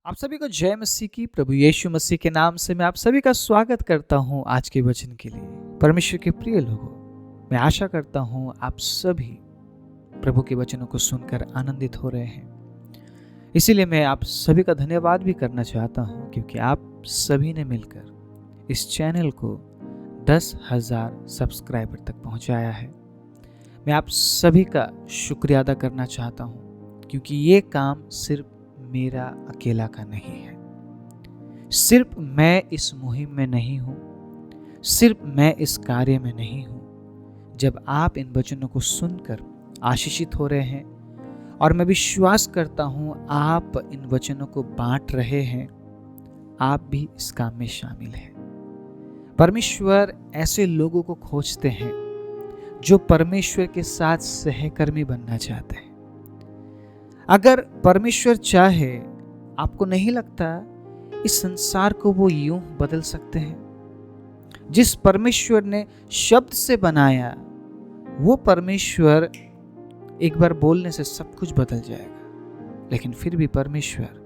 आप सभी को जय मसीह की। प्रभु यीशु मसीह के नाम से मैं आप सभी का स्वागत करता हूं आज के वचन के लिए। परमेश्वर के प्रिय लोगों, मैं आशा करता हूं आप सभी प्रभु के वचनों को सुनकर आनंदित हो रहे हैं। इसीलिए मैं आप सभी का धन्यवाद भी करना चाहता हूं, क्योंकि आप सभी ने मिलकर इस चैनल को 10,000 सब्सक्राइबर तक पहुंचाया है। मैं आप सभी का शुक्रिया अदा करना चाहता हूं, क्योंकि ये काम सिर्फ मेरा अकेला का नहीं है। सिर्फ मैं इस मुहिम में नहीं हूं, सिर्फ मैं इस कार्य में नहीं हूं। जब आप इन वचनों को सुनकर आशीषित हो रहे हैं, और मैं विश्वास करता हूं आप इन वचनों को बांट रहे हैं, आप भी इस काम में शामिल हैं। परमेश्वर ऐसे लोगों को खोजते हैं जो परमेश्वर के साथ सहकर्मी बनना चाहते हैं। अगर परमेश्वर चाहे, आपको नहीं लगता इस संसार को वो यूं बदल सकते हैं? जिस परमेश्वर ने शब्द से बनाया, वो परमेश्वर एक बार बोलने से सब कुछ बदल जाएगा। लेकिन फिर भी परमेश्वर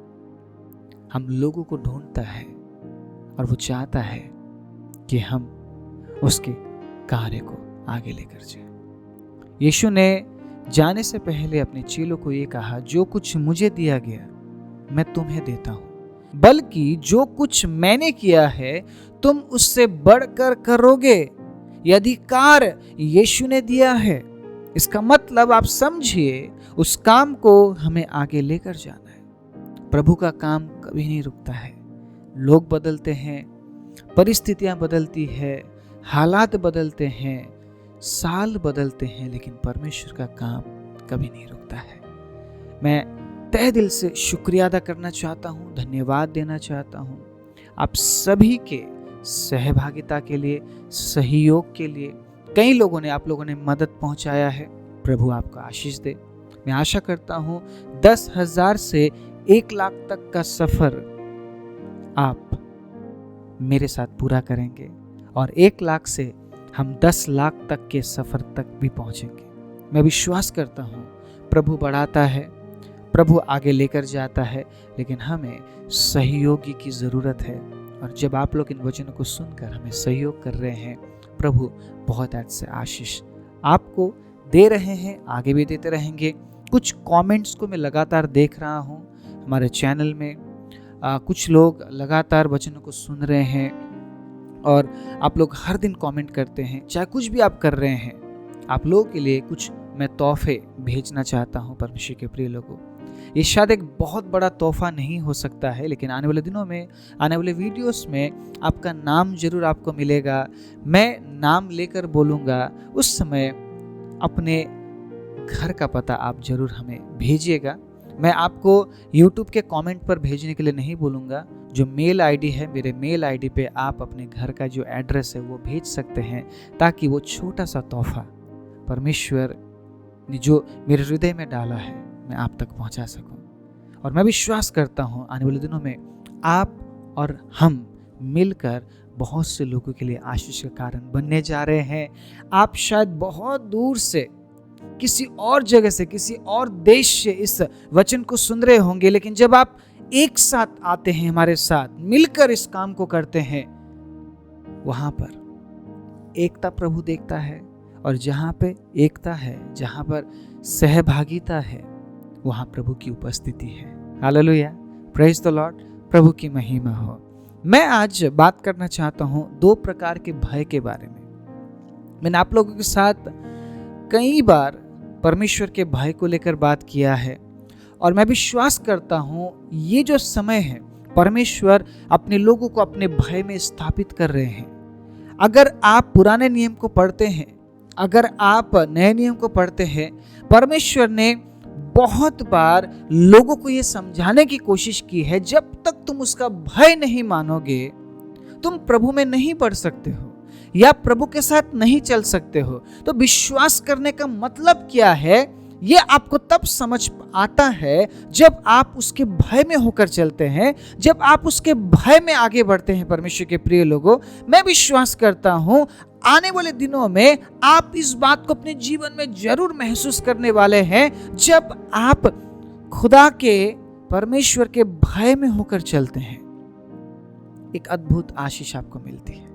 हम लोगों को ढूंढता है, और वो चाहता है कि हम उसके कार्य को आगे लेकर जाएं। यीशु ने जाने से पहले अपने चेलों को ये कहा, जो कुछ मुझे दिया गया मैं तुम्हें देता हूं, बल्कि जो कुछ मैंने किया है तुम उससे बढ़कर करोगे। यह अधिकार यीशु ने दिया है। इसका मतलब आप समझिए, उस काम को हमें आगे लेकर जाना है। प्रभु का काम कभी नहीं रुकता है। लोग बदलते हैं, परिस्थितियां बदलती है, हालात बदलते हैं, साल बदलते हैं, लेकिन परमेश्वर का काम कभी नहीं रुकता है। मैं तहे दिल से शुक्रिया अदा करना चाहता हूँ, धन्यवाद देना चाहता हूँ आप सभी के सहभागिता के लिए, सहयोग के लिए। कई लोगों ने, आप लोगों ने मदद पहुंचाया है। प्रभु आपको आशीष दे। मैं आशा करता हूँ 10,000 से 1 लाख तक का सफर आप मेरे साथ पूरा करेंगे, और 1 लाख से हम 10 लाख तक के सफर तक भी पहुंचेंगे। मैं विश्वास करता हूं प्रभु बढ़ाता है, प्रभु आगे लेकर जाता है, लेकिन हमें सहयोगी की जरूरत है। और जब आप लोग इन वचनों को सुनकर हमें सहयोग कर रहे हैं, प्रभु बहुत अच्छे आशीष आपको दे रहे हैं, आगे भी देते रहेंगे। कुछ कमेंट्स को मैं लगातार देख रहा हूं हमारे चैनल में। कुछ लोग लगातार वचनों को सुन रहे हैं, और आप लोग हर दिन कमेंट करते हैं। चाहे कुछ भी आप कर रहे हैं, आप लोगों के लिए कुछ मैं तोहफे भेजना चाहता हूं। परमेश्वर के प्रिय लोगों, ये शायद एक बहुत बड़ा तोहफा नहीं हो सकता है, लेकिन आने वाले दिनों में, आने वाले वीडियोस में आपका नाम जरूर आपको मिलेगा। मैं नाम लेकर बोलूँगा, उस समय अपने घर का पता आप जरूर हमें भेजिएगा। मैं आपको YouTube के कमेंट पर भेजने के लिए नहीं बोलूँगा। जो मेल आईडी है, मेरे मेल आईडी पे आप अपने घर का जो एड्रेस है वो भेज सकते हैं, ताकि वो छोटा सा तोहफा परमेश्वर ने जो मेरे हृदय में डाला है मैं आप तक पहुंचा सकूं। और मैं विश्वास करता हूं आने वाले दिनों में आप और हम मिलकर बहुत से लोगों के लिए आशीष का कारण बनने जा रहे हैं। आप शायद बहुत दूर से, किसी और जगह से, किसी और देश से इस वचन को सुन रहे होंगे, लेकिन जब आप एक साथ आते हैं, हमारे साथ मिलकर इस काम को करते हैं, वहां पर एकता प्रभु देखता है। और जहां पे एकता है, जहां पर सहभागिता है, वहां प्रभु की उपस्थिति है। हालेलुया, प्रेज द लॉर्ड, प्रभु की महिमा हो। मैं आज बात करना चाहता हूं 2 प्रकार के भय के बारे में। मैंने आप लोगों के साथ कई बार परमेश्वर के भय को लेकर बात किया है, और मैं विश्वास करता हूं ये जो समय है, परमेश्वर अपने लोगों को अपने भय में स्थापित कर रहे हैं। अगर आप पुराने नियम को पढ़ते हैं, अगर आप नए नियम को पढ़ते हैं, परमेश्वर ने बहुत बार लोगों को ये समझाने की कोशिश की है, जब तक तुम उसका भय नहीं मानोगे, तुम प्रभु में नहीं बढ़ सकते हो, या प्रभु के साथ नहीं चल सकते हो। तो विश्वास करने का मतलब क्या है, ये आपको तब समझ आता है जब आप उसके भय में होकर चलते हैं, जब आप उसके भय में आगे बढ़ते हैं। परमेश्वर के प्रिय लोगों, मैं विश्वास करता हूं आने वाले दिनों में आप इस बात को अपने जीवन में जरूर महसूस करने वाले हैं, जब आप खुदा के परमेश्वर के भय में होकर चलते हैं, एक अद्भुत आशीष आपको मिलती है,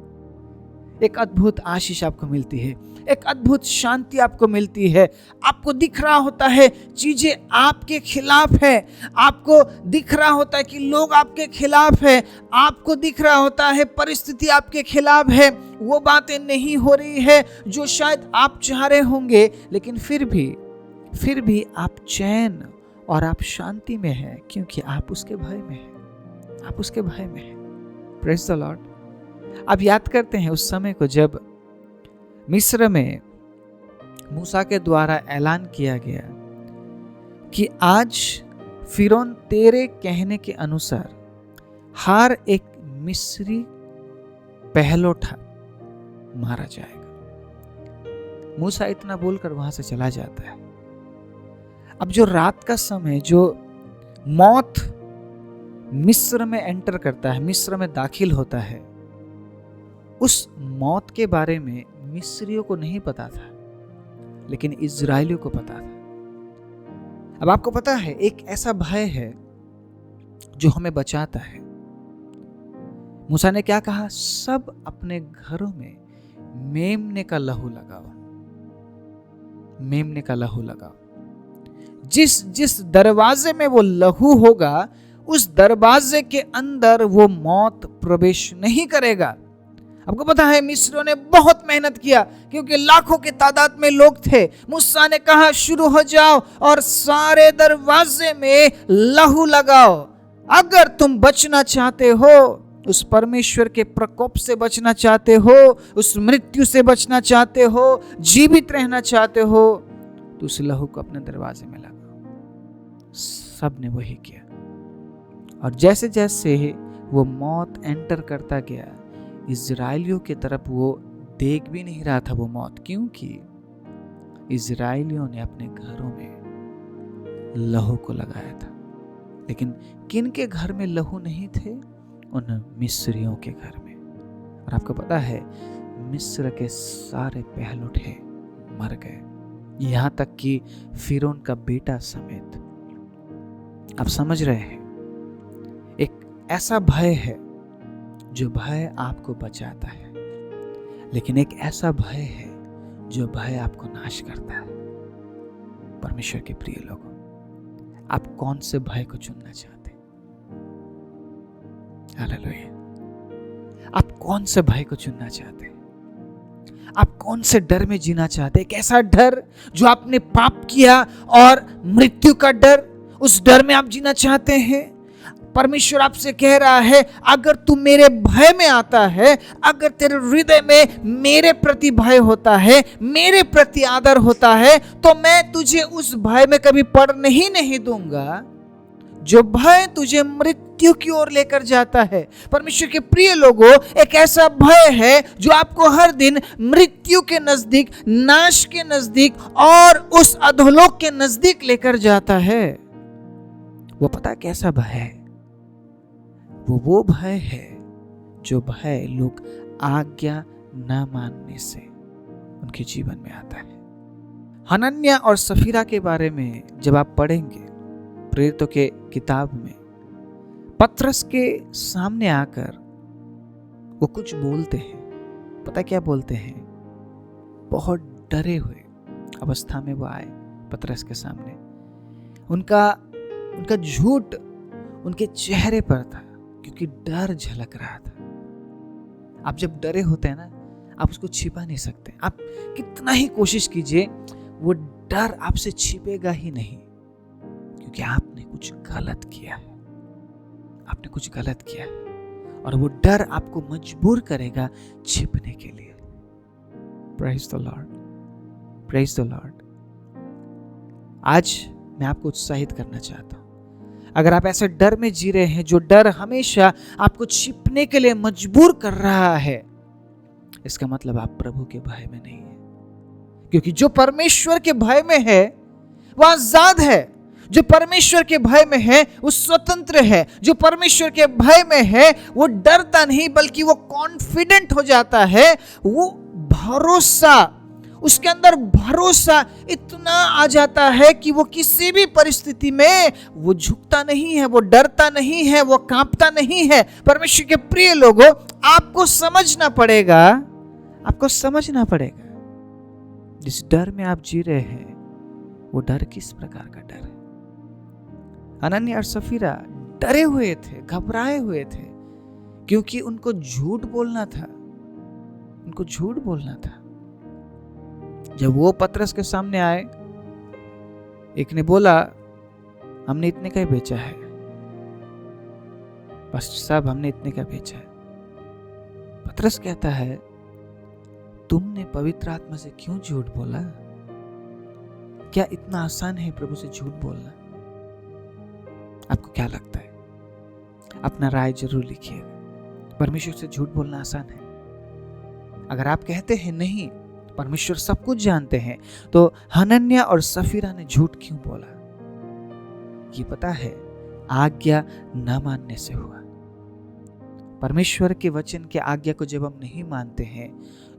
एक अद्भुत आशीष आपको मिलती है, एक अद्भुत शांति आपको मिलती है। आपको दिख रहा होता है चीजें आपके खिलाफ है, आपको दिख रहा होता है कि लोग आपके खिलाफ है, आपको दिख रहा होता है परिस्थिति आपके खिलाफ है, वो बातें नहीं हो रही है जो शायद आप चाह रहे होंगे, लेकिन फिर भी आप चैन और आप शांति में हैं, क्योंकि आप उसके भय में हैं, आप उसके भय में हैं। Praise the Lord. आप याद करते हैं उस समय को जब मिस्र में मूसा के द्वारा ऐलान किया गया कि आज फिरौन तेरे कहने के अनुसार हर एक मिस्री पहलौठा मारा जाएगा। मूसा इतना बोलकर वहां से चला जाता है। अब जो रात का समय, जो मौत मिस्र में एंटर करता है, मिस्र में दाखिल होता है, उस मौत के बारे में मिस्रियों को नहीं पता था, लेकिन इजरायलियों को पता था। अब आपको पता है एक ऐसा भय है जो हमें बचाता है। मूसा ने क्या कहा? सब अपने घरों में मेमने का लहू लगाओ, मेमने का लहू लगाओ। जिस दरवाजे में वो लहू होगा, उस दरवाजे के अंदर वो मौत प्रवेश नहीं करेगा। आपको पता है मिस्रियों ने बहुत मेहनत किया, क्योंकि लाखों के तादाद में लोग थे। मूसा ने कहा शुरू हो जाओ और सारे दरवाजे में लहू लगाओ। अगर तुम बचना चाहते हो, उस परमेश्वर के प्रकोप से बचना चाहते हो, उस मृत्यु से बचना चाहते हो, जीवित रहना चाहते हो, तो उस लहू को अपने दरवाजे में लगाओ। सब ने वही किया, और जैसे जैसे वो मौत एंटर करता गया, इजराइलियों की तरफ वो देख भी नहीं रहा था वो मौत, क्योंकि इजराइलियों ने अपने घरों में लहू को लगाया था। लेकिन किन के घर में लहू नहीं थे? उन मिस्रियों के घर में। और आपको पता है मिस्र के सारे पहलौठे मर गए, यहां तक कि फिरौन का बेटा समेत। आप समझ रहे हैं, एक ऐसा भय है जो भय आपको बचाता है, लेकिन एक ऐसा भय है जो भय आपको नाश करता है। परमेश्वर के प्रिय लोगों, आप कौन से भय को चुनना चाहते हैं? हालेलुया। आप कौन से भय को चुनना चाहते हैं? आप कौन से डर में जीना चाहते हैं? एक ऐसा डर जो आपने पाप किया और मृत्यु का डर, उस डर में आप जीना चाहते हैं? परमेश्वर आपसे कह रहा है, अगर तू मेरे भय में आता है, अगर तेरे हृदय में मेरे प्रति भय होता है, मेरे प्रति आदर होता है, तो मैं तुझे उस भय में कभी पड़ने ही नहीं दूंगा जो भय तुझे मृत्यु की ओर लेकर जाता है। परमेश्वर के प्रिय लोगों, एक ऐसा भय है जो आपको हर दिन मृत्यु के नजदीक, नाश के नजदीक और उस अधोलोक के नजदीक लेकर जाता है। वो पता कैसा भय है? वो भय है जो भय लोग आज्ञा न मानने से उनके जीवन में आता है। हनन्या और सफीरा के बारे में जब आप पढ़ेंगे प्रेरितों के किताब में, पतरस के सामने आकर वो कुछ बोलते हैं। पता क्या बोलते हैं? बहुत डरे हुए अवस्था में वो आए पतरस के सामने। उनका झूठ उनके चेहरे पर था, क्योंकि डर झलक रहा था। आप जब डरे होते हैं ना, आप उसको छिपा नहीं सकते। आप कितना ही कोशिश कीजिए, वो डर आपसे छिपेगा ही नहीं, क्योंकि आपने कुछ गलत किया है। आपने कुछ गलत किया है और वो डर आपको मजबूर करेगा छिपने के लिए। Praise the Lord, praise the Lord. आज मैं आपको उत्साहित करना चाहता हूं, अगर आप ऐसे डर में जी रहे हैं जो डर हमेशा आपको छिपने के लिए मजबूर कर रहा है, इसका मतलब आप प्रभु के भय में नहीं है। क्योंकि जो परमेश्वर के भय में है वह आजाद है। जो परमेश्वर के भय में है वो स्वतंत्र है। जो परमेश्वर के भय में है वो डरता नहीं, बल्कि वो कॉन्फिडेंट हो जाता है। वो भरोसा, उसके अंदर भरोसा इतना आ जाता है कि वो किसी भी परिस्थिति में वो झुकता नहीं है, वो डरता नहीं है, वो कांपता नहीं है। परमेश्वर के प्रिय लोगों, आपको समझना पड़ेगा, आपको समझना पड़ेगा जिस डर में आप जी रहे हैं वो डर किस प्रकार का डर है। हनन्याह और सफीरा डरे हुए थे, घबराए हुए थे, क्योंकि उनको झूठ बोलना था, उनको झूठ बोलना था। जब वो पतरस के सामने आए, एक ने बोला हमने इतने का ही बेचा है, पास्टर साहब हमने इतने का बेचा है। पतरस कहता है तुमने पवित्र आत्मा से क्यों झूठ बोला? क्या इतना आसान है प्रभु से झूठ बोलना? आपको क्या लगता है? अपना राय जरूर लिखिएगा। परमेश्वर से झूठ बोलना आसान है? अगर आप कहते हैं नहीं, परमेश्वर सब कुछ जानते हैं, तो हनन्याह और सफीरा ने झूठ क्यों बोला? ये पता है, आज्ञा न मानने से हुआ। परमेश्वर के वचन के आज्ञा को जब हम नहीं मानते हैं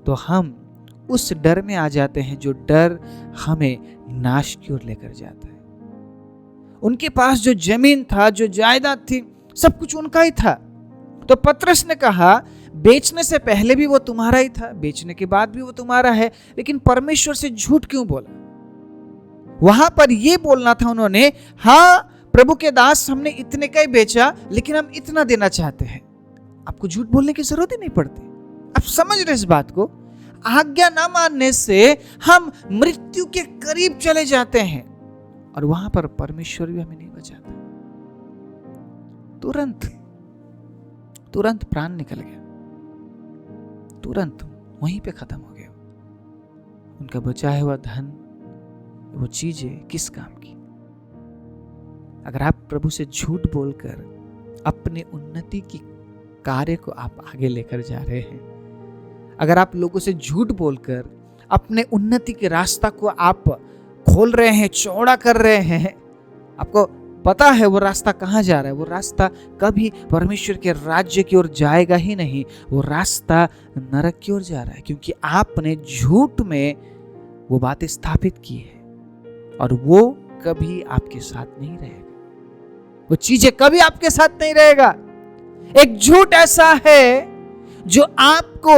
तो हम उस डर में आ जाते हैं जो डर हमें नाश की ओर लेकर जाता है। उनके पास जो जमीन था, जो जायदाद थी, सब कुछ उनका ही था। तो पतरस ने कहा बेचने से पहले भी वो तुम्हारा ही था, बेचने के बाद भी वो तुम्हारा है, लेकिन परमेश्वर से झूठ क्यों बोला? वहां पर ये बोलना था उन्होंने, हाँ प्रभु के दास हमने इतने का ही बेचा, लेकिन हम इतना देना चाहते हैं। आपको झूठ बोलने की जरूरत ही नहीं पड़ती। आप समझ रहे इस बात को? आज्ञा ना मानने से हम मृत्यु के करीब चले जाते हैं और वहां पर परमेश्वर भी हमें नहीं बचाता। तुरंत प्राण निकल गया, तुरंत वहीं पे खत्म हो गया। उनका बचाया हुआ धन, वो चीजें किस काम की? अगर आप प्रभु से झूठ बोलकर अपनी उन्नति की कार्य को आप आगे लेकर जा रहे हैं, अगर आप लोगों से झूठ बोलकर अपने उन्नति के रास्ता को आप खोल रहे हैं, चौड़ा कर रहे हैं, आपको पता है वो रास्ता कहाँ जा रहा है? वो रास्ता कभी परमेश्वर के राज्य की ओर जाएगा ही नहीं, वो रास्ता नरक की ओर जा रहा है, क्योंकि आपने झूठ में वो बातें स्थापित की है और वो कभी आपके साथ नहीं रहेगा। वो चीजें कभी आपके साथ नहीं रहेगा। एक झूठ ऐसा है जो आपको,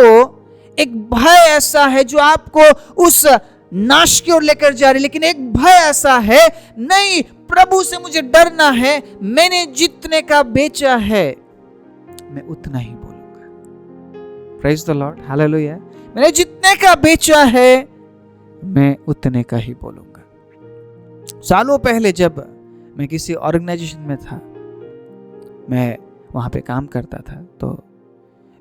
एक भय ऐसा है जो आपको उस नाश की ओर लेकर जा रही है, लेकिन एक भय ऐसा है, नहीं प्रभु से मुझे डरना है, मैंने जितने का बेचा है मैं उतना ही बोलूंगा। Praise the Lord, hallelujah. मैंने जितने का बेचा है मैं उतने का ही बोलूंगा। सालों पहले जब मैं किसी ऑर्गेनाइजेशन में था, मैं वहाँ पे काम करता था, तो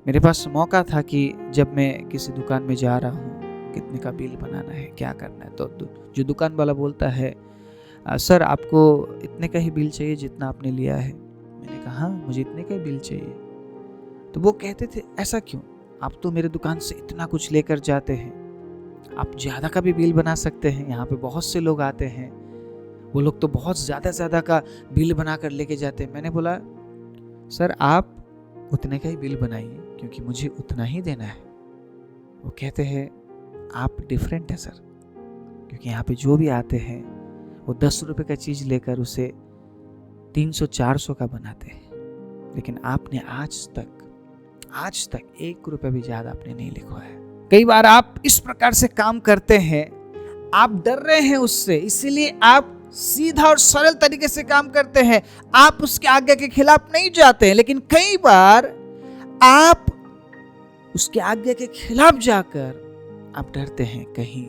मेरे पास मौका था कि जब मैं किसी दुकान में जा रहा हूँ, कितने का बिल बनाना है, क्या करना है, तो जो दुकान वाला बोलता है सर आपको इतने का ही बिल चाहिए जितना आपने लिया है। मैंने कहा हाँ मुझे इतने का ही बिल चाहिए। तो वो कहते थे ऐसा क्यों, आप तो मेरे दुकान से इतना कुछ लेकर जाते हैं, आप ज़्यादा का भी बिल बना सकते हैं, यहाँ पे बहुत से लोग आते हैं, वो लोग तो बहुत ज़्यादा का बिल बना कर लेके जाते हैं। मैंने बोला सर आप उतने का ही बिल बनाइए क्योंकि मुझे उतना ही देना है। वो कहते हैं आप डिफरेंट है सर, क्योंकि यहाँ पे जो भी आते हैं वो 10 रुपए का चीज़ लेकर उसे 300-400 का बनाते हैं, लेकिन आपने आज तक 1 रुपए भी ज़्यादा आपने नहीं लिखवाया। कई बार आप इस प्रकार से काम करते हैं, आप डर रहे हैं उससे, इसीलिए आप सीधा और सरल तरीके से काम करते हैं, आप उसके आज्ञा के खिलाफ नहीं जाते हैं। लेकिन कई बार आप उसके आज्ञा के खिलाफ जाकर आप डरते हैं कहीं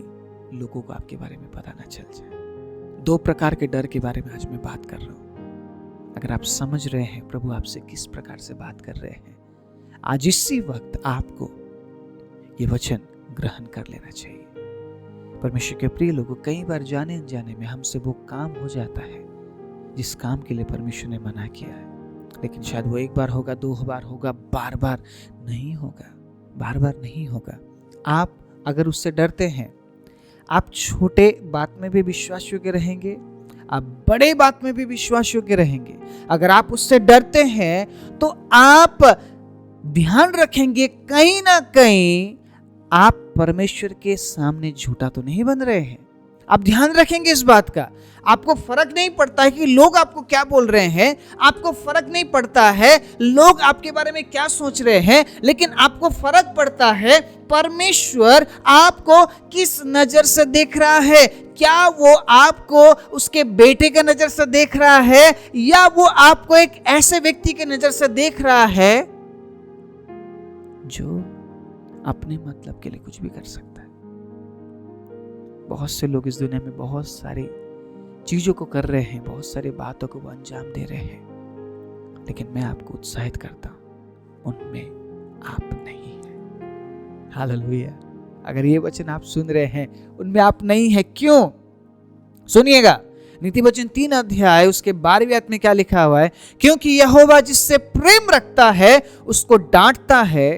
लोगों को आपके बारे में पता ना चल जाए। 2 प्रकार के डर के बारे में आज मैं बात कर रहा हूं। अगर आप समझ रहे हैं प्रभु आपसे किस प्रकार से बात कर रहे हैं, आज इसी वक्त आपको ये वचन ग्रहण कर लेना चाहिए। परमेश्वर के प्रिय लोगों, कई बार जाने अनजाने में हमसे वो काम हो जाता है जिस काम के लिए परमेश्वर ने मना किया है, लेकिन शायद वो 1 बार होगा, 2 बार होगा, बार बार नहीं होगा। आप अगर उससे डरते हैं, आप छोटे बात में भी विश्वास योग्य रहेंगे, आप बड़े बात में भी विश्वास योग्य रहेंगे। अगर आप उससे डरते हैं तो आप ध्यान रखेंगे कहीं ना कहीं आप परमेश्वर के सामने झूठा तो नहीं बन रहे हैं। आप ध्यान रखेंगे इस बात का। आपको फर्क नहीं पड़ता है कि लोग आपको क्या बोल रहे हैं, आपको फर्क नहीं पड़ता है लोग आपके बारे में क्या सोच रहे हैं, लेकिन आपको फर्क पड़ता है परमेश्वर आपको किस नजर से देख रहा है। क्या वो आपको उसके बेटे के नजर से देख रहा है, या वो आपको एक ऐसे व्यक्ति के नजर से देख रहा है जो अपने मतलब के लिए कुछ भी कर सकता है। बहुत से लोग इस दुनिया में बहुत सारी चीजों को कर रहे हैं, बहुत सारी बातों को वो अंजाम दे रहे हैं, लेकिन मैं आपको उत्साहित करता हूं, उनमें आप नहीं है। हालेलुया। अगर ये वचन आप सुन रहे हैं, उनमें आप नहीं है। क्यों? सुनिएगा, नीति वचन 3 अध्याय उसके 12वें आयत में क्या लिखा हुआ है? क्योंकि यहोवा जिससे प्रेम रखता है उसको डांटता है,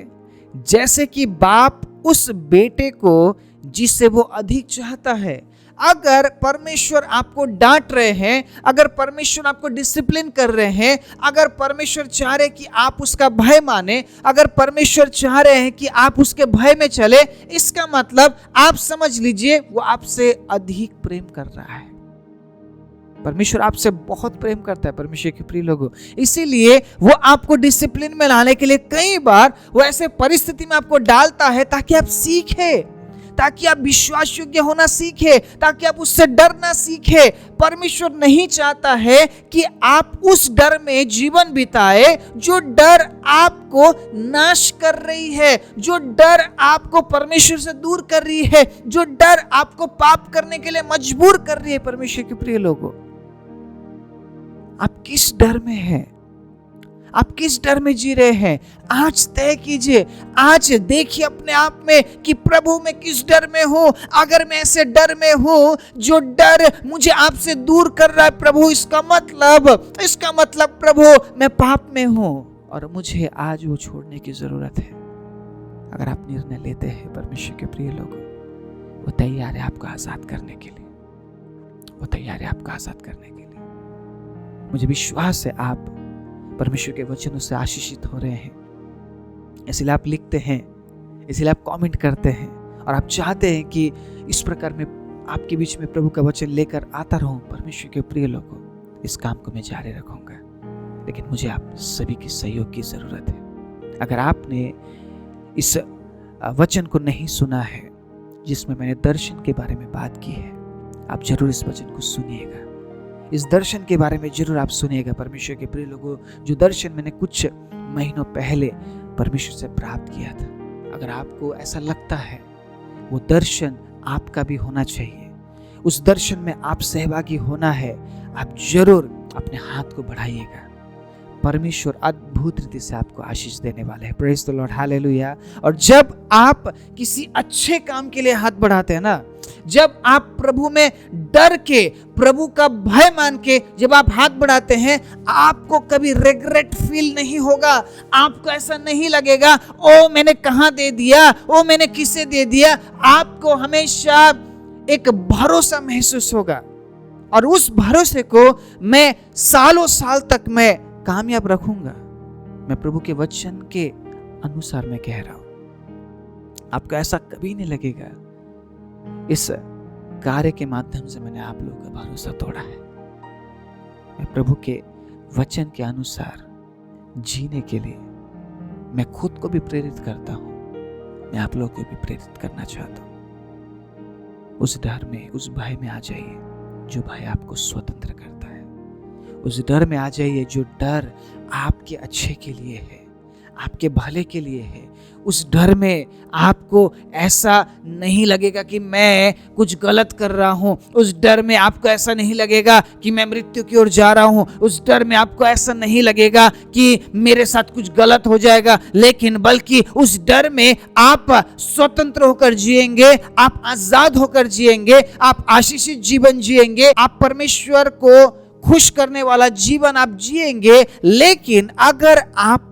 जैसे कि बाप उस बेटे को जिसे वो अधिक चाहता है। अगर परमेश्वर आपको डांट रहे हैं, अगर परमेश्वर आपको डिसिप्लिन कर रहे हैं, अगर परमेश्वर चाह रहे कि आप उसका भय माने, अगर परमेश्वर चाह रहे हैं कि आप उसके भय में चले, इसका मतलब आप समझ लीजिए वो आपसे अधिक प्रेम कर रहा है। परमेश्वर आपसे बहुत प्रेम करता है परमेश्वर के प्रिय लोगों। इसीलिए वो आपको डिसिप्लिन में लाने के लिए कई बार वो ऐसे परिस्थिति में आपको डालता है ताकि आप सीखे, ताकि आप विश्वास योग्य होना सीखे, ताकि आप उससे डरना सीखे। परमेश्वर नहीं चाहता है कि आप उस डर में जीवन बिताए जो डर आपको नाश कर रही है, जो डर आपको परमेश्वर से दूर कर रही है, जो डर आपको पाप करने के लिए मजबूर कर रही है। परमेश्वर के प्रिय लोगों, आप किस डर में हैं? आप किस डर में जी रहे हैं? आज तय कीजिए, आज देखिए अपने आप में कि प्रभु मैं किस डर में हूं। अगर मैं ऐसे डर में हूं जो डर मुझे आपसे दूर कर रहा है प्रभु, इसका मतलब प्रभु मैं पाप में हूं और मुझे आज वो छोड़ने की जरूरत है। अगर आप निर्णय लेते हैं परमेश्वर के प्रिय लोगों, वो तैयार है आपको आजाद करने के लिए, वो तैयार है आपको आजाद करने के लिए। मुझे विश्वास है आप परमेश्वर के वचनों से आशीषित हो रहे हैं। इसलिए आप लिखते हैं, इसलिए आप कमेंट करते हैं और आप चाहते हैं कि इस प्रकार मैं आपके बीच में प्रभु का वचन लेकर आता रहूं। परमेश्वर के प्रिय लोगों, इस काम को मैं जारी रखूंगा, लेकिन मुझे आप सभी की सहयोग की जरूरत है। अगर आपने इस वचन को नहीं सुना है जिसमें मैंने दर्शन के बारे में बात की है, आप जरूर इस वचन को सुनिएगा। इस दर्शन के बारे में जरूर आप सुनिएगा परमेश्वर के प्रिय लोगों, जो दर्शन मैंने कुछ महीनों पहले परमेश्वर से प्राप्त किया था। अगर आपको ऐसा लगता है वो दर्शन आपका भी होना चाहिए, उस दर्शन में आप सहभागी होना है, आप जरूर अपने हाथ को बढ़ाइएगा। परमेश्वर अद्भुत रीति से आपको आशीष देने वाले हैं। Praise the Lord, hallelujah. और जब आप किसी अच्छे काम के लिए हाथ बढ़ाते हैं ना, जब आप प्रभु में डर के, प्रभु का भय मान के जब आप हाथ बढ़ाते हैं, आपको कभी रिग्रेट फील नहीं होगा। आपको ऐसा नहीं लगेगा ओ मैंने कहां दे दिया, ओ मैंने किसे दे दिया। आपको हमेशा एक भरोसा महसूस होगा और उस भरोसे को मैं सालों साल तक मैं कामयाब रखूंगा। मैं प्रभु के वचन के अनुसार मैं कह रहा हूं। आपको ऐसा कभी नहीं लगेगा इस कार्य के माध्यम से मैंने आप लोगों का भरोसा तोड़ा है। मैं प्रभु के वचन के अनुसार जीने के लिए मैं खुद को भी प्रेरित करता हूं, मैं आप लोगों को भी प्रेरित करना चाहता हूं। उस डर में, उस भय में आ जाइए जो भय आपको स्वतंत्र करता है। उस डर में आ जाइए जो डर आपके अच्छे के लिए है, आपके भले के लिए है। उस डर में आपको ऐसा नहीं लगेगा कि मैं कुछ गलत कर रहा हूं। उस डर में आपको ऐसा नहीं लगेगा कि मैं मृत्यु की ओर जा रहा हूं। उस डर में आपको ऐसा नहीं लगेगा कि मेरे साथ कुछ गलत हो जाएगा, लेकिन बल्कि उस डर में आप स्वतंत्र होकर जिएंगे, आप आजाद होकर जिएंगे, आप आशीषित जीवन जिएंगे, आप परमेश्वर को खुश करने वाला जीवन आप जिएंगे। लेकिन अगर आप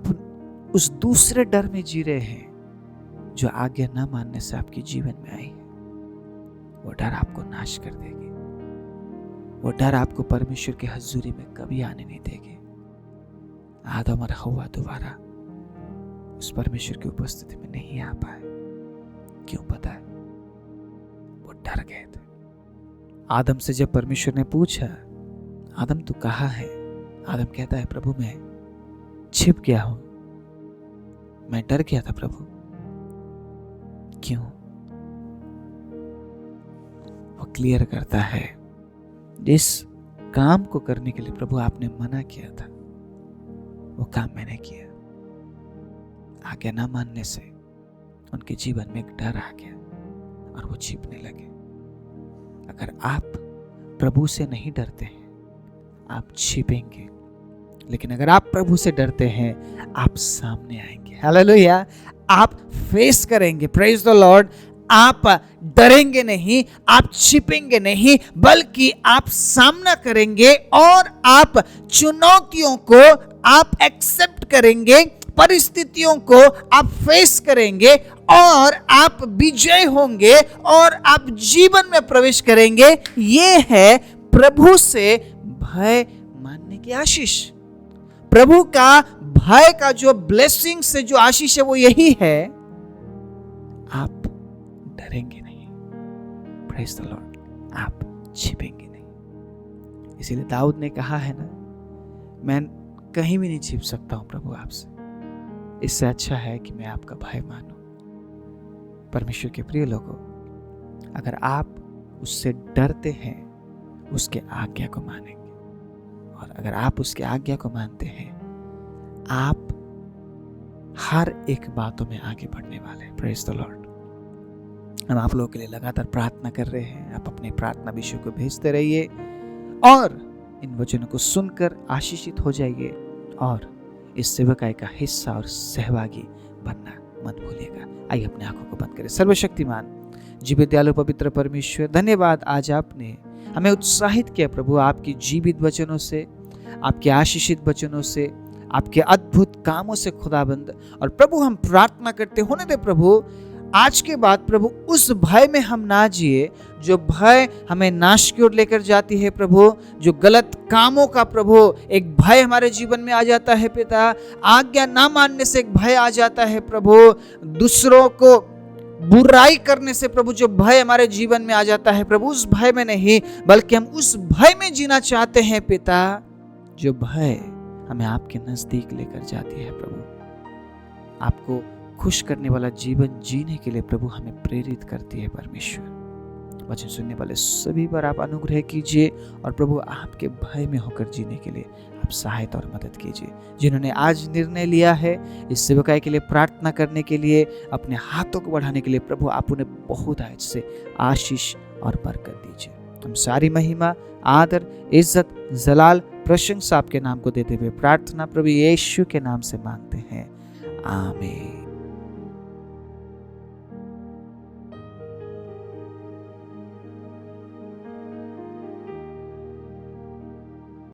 उस दूसरे डर में जी रहे हैं जो आज्ञा न मानने से आपके जीवन में आई है, वो डर आपको नाश कर देगी। वो डर आपको परमेश्वर के हजूरी में कभी आने नहीं देगी। आदम और हव्वा दोबारा उस परमेश्वर की उपस्थिति में नहीं आ पाए। क्यों पता है? वो डर गए थे। आदम से जब परमेश्वर ने पूछा, आदम तू कहाँ है? आदम कहता है, प्रभु मैं छिप गया हूं, मैं डर गया था प्रभु। क्यों? वो क्लियर करता है, जिस काम को करने के लिए प्रभु आपने मना किया था वो काम मैंने किया। आज्ञा ना मानने से उनके जीवन में एक डर आ गया और वो छिपने लगे। अगर आप प्रभु से नहीं डरते हैं आप छिपेंगे, लेकिन अगर आप प्रभु से डरते हैं आप सामने आएंगे। हालेलुया, आप फेस करेंगे। Praise the Lord. आप डरेंगे नहीं, आप छिपेंगे नहीं, बल्कि आप सामना करेंगे और आप चुनौतियों को आप एक्सेप्ट करेंगे, परिस्थितियों को आप फेस करेंगे और आप विजय होंगे और आप जीवन में प्रवेश करेंगे। ये है प्रभु से भय मानने की आशीष। प्रभु का भय का जो ब्लेसिंग से जो आशीष है वो यही है, आप डरेंगे नहीं। प्रेज द लॉर्ड, आप छिपेंगे नहीं। इसीलिए दाऊद ने कहा है ना, मैं कहीं भी नहीं छिप सकता हूं प्रभु आपसे, इससे अच्छा है कि मैं आपका भय मानूं। परमेश्वर के प्रिय लोगों, अगर आप उससे डरते हैं उसके आज्ञा को मानेंगे, और अगर आप उसके आज्ञा को मानते हैं आप हर एक बातों में आगे बढ़ने वाले हैं। Praise the Lord. हम आप लोगों के लिए लगातार प्रार्थना कर रहे हैं। आप अपने प्रार्थना विषयों को भेजते रहिए और इन वचनों को सुनकर आशीषित हो जाइए और इस सेवकाई का हिस्सा और सहभागी बनना मत भूलिएगा। आइए अपने आंखों को बंद करें। सर्वशक्तिमान जीवित दयालु पवित्र परमेश्वर, धन्यवाद आज आपने हमें उत्साहित किया प्रभु, आपकी जीवित वचनों से, आपके आशीषित वचनों से, आपके अद्भुत कामों से खुदाबंद। और प्रभु हम प्रार्थना करते होने दे प्रभु, आज के बाद प्रभु उस भय में हम ना जिए जो भय हमें नाश की ओर लेकर जाती है प्रभु, जो गलत कामों का प्रभु एक भय हमारे जीवन में आ जाता है पिता, आज्ञा ना मानने से एक भय आ जाता है प्रभु, दूसरों को बुराई करने से प्रभु जो भय हमारे जीवन में आ जाता है प्रभु, उस भय में नहीं बल्कि हम उस भय में जीना चाहते हैं पिता, जो भय हमें आपके नजदीक लेकर जाती है प्रभु, आपको खुश करने वाला जीवन जीने के लिए प्रभु हमें प्रेरित करती है परमेश्वर। वचन सुनने वाले सभी पर आप अनुग्रह कीजिए और प्रभु आपके भय में होकर जीने के लिए आप सहायता और मदद कीजिए। जिन्होंने आज निर्णय लिया है इस सेवकाई के लिए प्रार्थना करने के लिए, अपने हाथों को बढ़ाने के लिए, प्रभु आप उन्हें बहुत आज से आशीष और बरकत दीजिए। हम सारी महिमा, आदर, इज्जत, जलाल, प्रशंसा आपके नाम को देते हुए प्रार्थना प्रभु यीशु के नाम से मांगते हैं, आमीन।